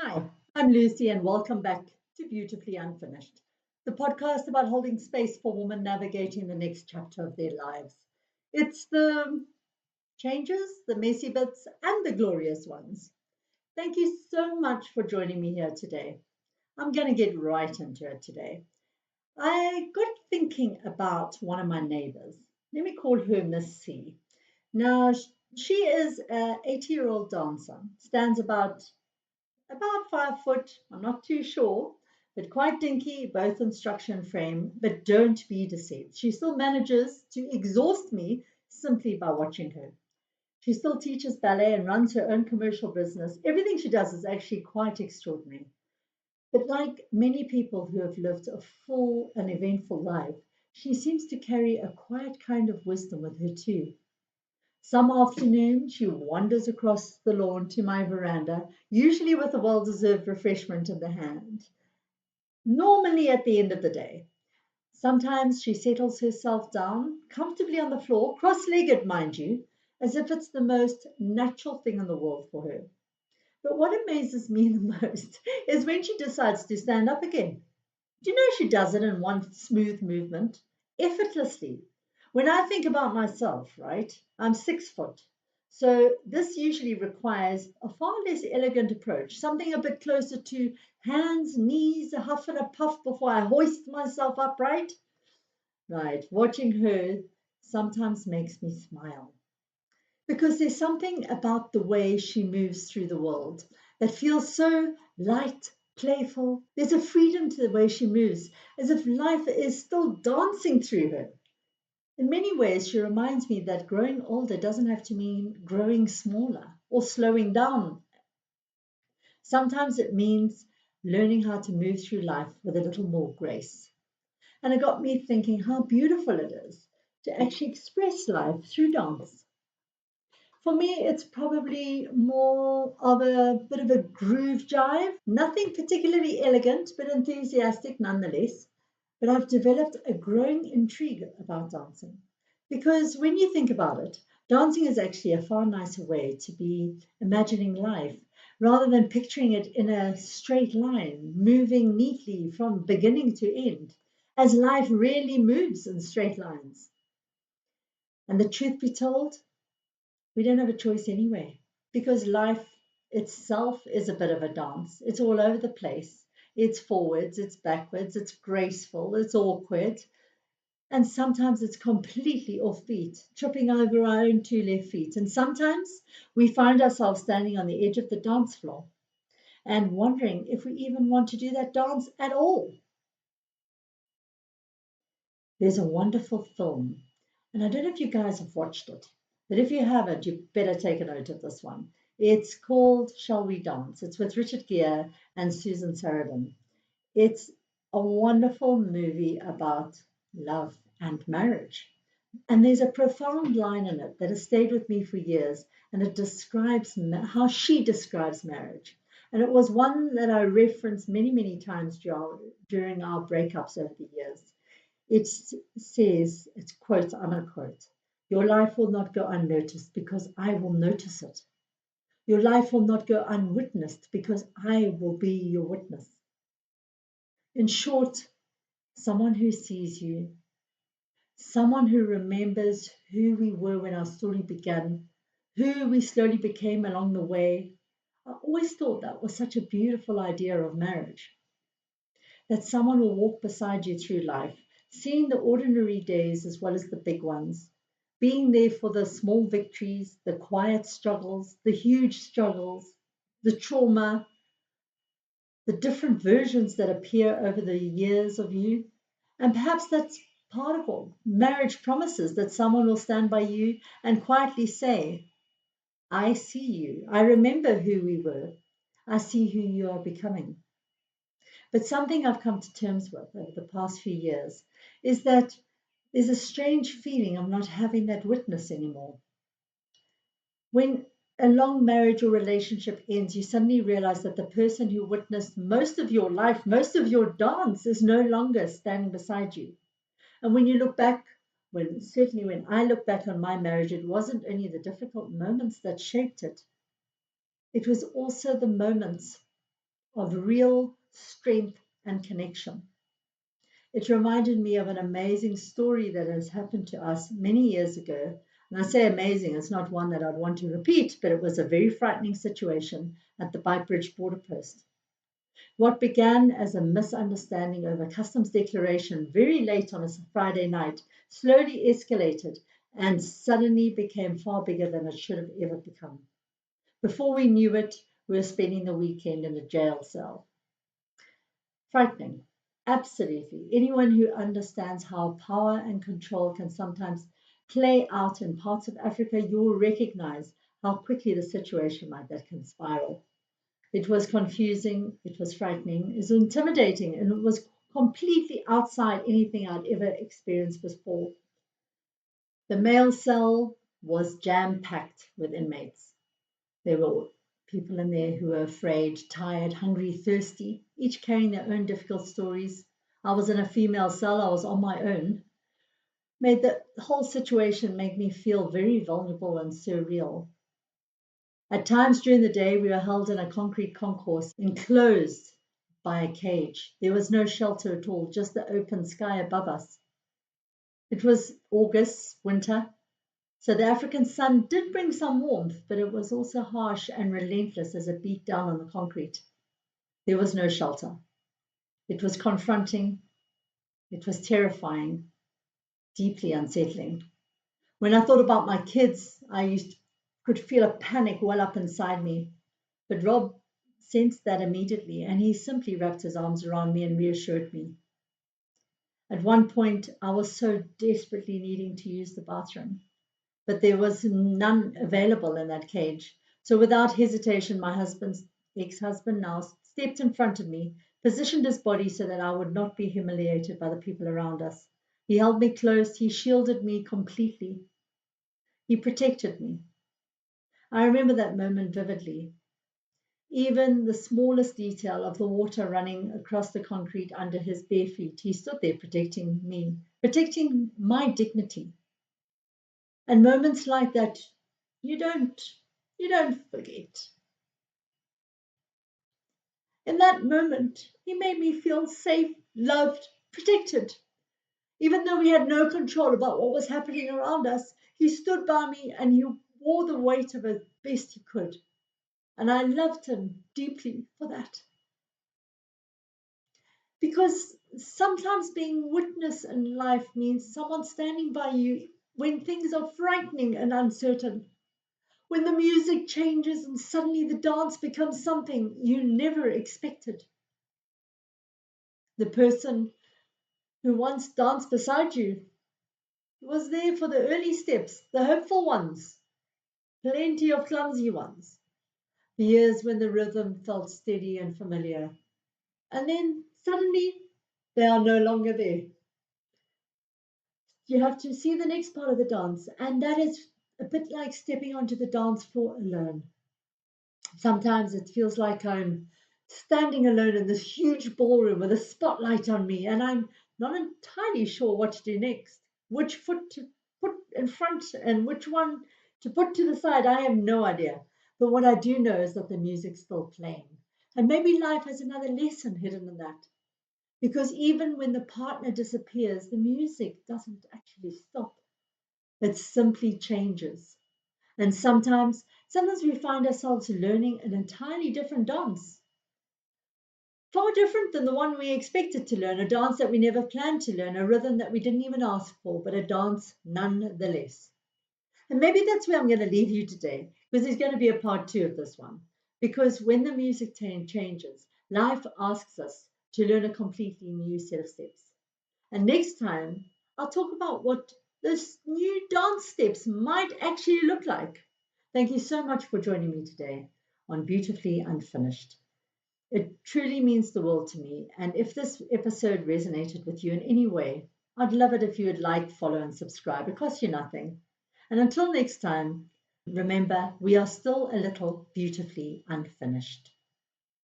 Hi, I'm Lucy, and welcome back to Beautifully Unfinished, the podcast about holding space for women navigating the next chapter of their lives. It's the changes, the messy bits, and the glorious ones. Thank you so much for joining me here today. I'm going to get right into it today. I got thinking about one of my neighbors. Let me call her Miss C. Now, she is an 80-year-old dancer, stands about 5 foot, I'm not too sure, but quite dinky, both in structure and frame. But don't be deceived. She still manages to exhaust me simply by watching her. She still teaches ballet and runs her own commercial business. Everything she does is actually quite extraordinary. But like many people who have lived a full and eventful life, she seems to carry a quiet kind of wisdom with her too. Some afternoon she wanders across the lawn to my veranda, usually with a well deserved refreshment in the hand, normally at the end of the day. Sometimes she settles herself down comfortably on the floor, cross legged, mind you, as if it's the most natural thing in the world for her. But what amazes me the most is when she decides to stand up again. Do you know she does it in one smooth movement, effortlessly? When I think about myself, right, I'm 6 foot. So this usually requires a far less elegant approach, something a bit closer to hands, knees, a huff and a puff before I hoist myself upright. Right, watching her sometimes makes me smile because there's something about the way she moves through the world that feels so light, playful. There's a freedom to the way she moves, as if life is still dancing through her. In many ways, she reminds me that growing older doesn't have to mean growing smaller or slowing down. Sometimes it means learning how to move through life with a little more grace. And it got me thinking how beautiful it is to actually express life through dance. For me, it's probably more of a bit of a groove jive. Nothing particularly elegant, but enthusiastic nonetheless. But I've developed a growing intrigue about dancing. Because when you think about it, dancing is actually a far nicer way to be imagining life rather than picturing it in a straight line, moving neatly from beginning to end, as life really moves in straight lines. And the truth be told, we don't have a choice anyway because life itself is a bit of a dance. It's all over the place. It's forwards, it's backwards, it's graceful, it's awkward, and sometimes it's completely offbeat, tripping over our own two left feet. And sometimes we find ourselves standing on the edge of the dance floor and wondering if we even want to do that dance at all. There's a wonderful film, and I don't know if you guys have watched it, but if you haven't, you better take a note of this one. It's called Shall We Dance? It's with Richard Gere and Susan Sarandon. It's a wonderful movie about love and marriage. And there's a profound line in it that has stayed with me for years, and it describes how she describes marriage. And it was one that I referenced many, many times during our breakups over the years. It says, it's quote, I'm going to quote, your life will not go unnoticed because I will notice it. Your life will not go unwitnessed because I will be your witness. In short, someone who sees you, someone who remembers who we were when our story began, who we slowly became along the way. I always thought that was such a beautiful idea of marriage, that someone will walk beside you through life, seeing the ordinary days as well as the big ones, being there for the small victories, the quiet struggles, the huge struggles, the trauma, the different versions that appear over the years of you. And perhaps that's part of what marriage promises, that someone will stand by you and quietly say, I see you. I remember who we were. I see who you are becoming. But something I've come to terms with over the past few years is that there's a strange feeling of not having that witness anymore. When a long marriage or relationship ends, you suddenly realize that the person who witnessed most of your life, most of your dance, is no longer standing beside you. And when you look back, certainly when I look back on my marriage, it wasn't only the difficult moments that shaped it, it was also the moments of real strength and connection. It reminded me of an amazing story that has happened to us many years ago. And I say amazing, it's not one that I'd want to repeat, but it was a very frightening situation at the Bike Bridge border post. What began as a misunderstanding over customs declaration very late on a Friday night slowly escalated and suddenly became far bigger than it should have ever become. Before we knew it, we were spending the weekend in a jail cell. Frightening. Absolutely. Anyone who understands how power and control can sometimes play out in parts of Africa, you'll recognize how quickly the situation like that can spiral. It was confusing, it was frightening, it was intimidating, and it was completely outside anything I'd ever experienced before. The male cell was jam packed with inmates. There were people in there who were afraid, tired, hungry, thirsty, each carrying their own difficult stories. I was in a female cell, I was on my own. Made the whole situation make me feel very vulnerable and surreal. At times during the day, we were held in a concrete concourse, enclosed by a cage. There was no shelter at all, just the open sky above us. It was August, winter, so the African sun did bring some warmth, but it was also harsh and relentless as it beat down on the concrete. There was no shelter. It was confronting, it was terrifying, deeply unsettling. When I thought about my kids, could feel a panic well up inside me. But Rob sensed that immediately, and he simply wrapped his arms around me and reassured me. At one point, I was so desperately needing to use the bathroom, but there was none available in that cage. So without hesitation, my husband's ex-husband now stepped in front of me, positioned his body so that I would not be humiliated by the people around us. He held me close, he shielded me completely. He protected me. I remember that moment vividly. Even the smallest detail of the water running across the concrete under his bare feet, he stood there protecting me, protecting my dignity. And moments like that, you don't forget. In that moment, he made me feel safe, loved, protected. Even though we had no control about what was happening around us, he stood by me and he bore the weight of it best he could. And I loved him deeply for that. Because sometimes being witness in life means someone standing by you when things are frightening and uncertain. When the music changes and suddenly the dance becomes something you never expected. The person who once danced beside you was there for the early steps, the hopeful ones, plenty of clumsy ones, the years when the rhythm felt steady and familiar. And then suddenly they are no longer there. You have to see the next part of the dance, and that is a bit like stepping onto the dance floor alone. Sometimes it feels like I'm standing alone in this huge ballroom with a spotlight on me, and I'm not entirely sure what to do next. Which foot to put in front and which one to put to the side, I have no idea. But what I do know is that the music's still playing. And maybe life has another lesson hidden in that. Because even when the partner disappears, the music doesn't actually stop. It simply changes. And sometimes we find ourselves learning an entirely different dance, far different than the one we expected to learn, a dance that we never planned to learn, a rhythm that we didn't even ask for, but a dance nonetheless. And maybe that's where I'm going to leave you today, because there's going to be a part two of this one. Because when the music changes, life asks us to learn a completely new set of steps. And next time, I'll talk about what those new dance steps might actually look like. Thank you so much for joining me today on Beautifully Unfinished. It truly means the world to me. And if this episode resonated with you in any way, I'd love it if you would like, follow, and subscribe. It costs you nothing. And until next time, remember, we are still a little beautifully unfinished.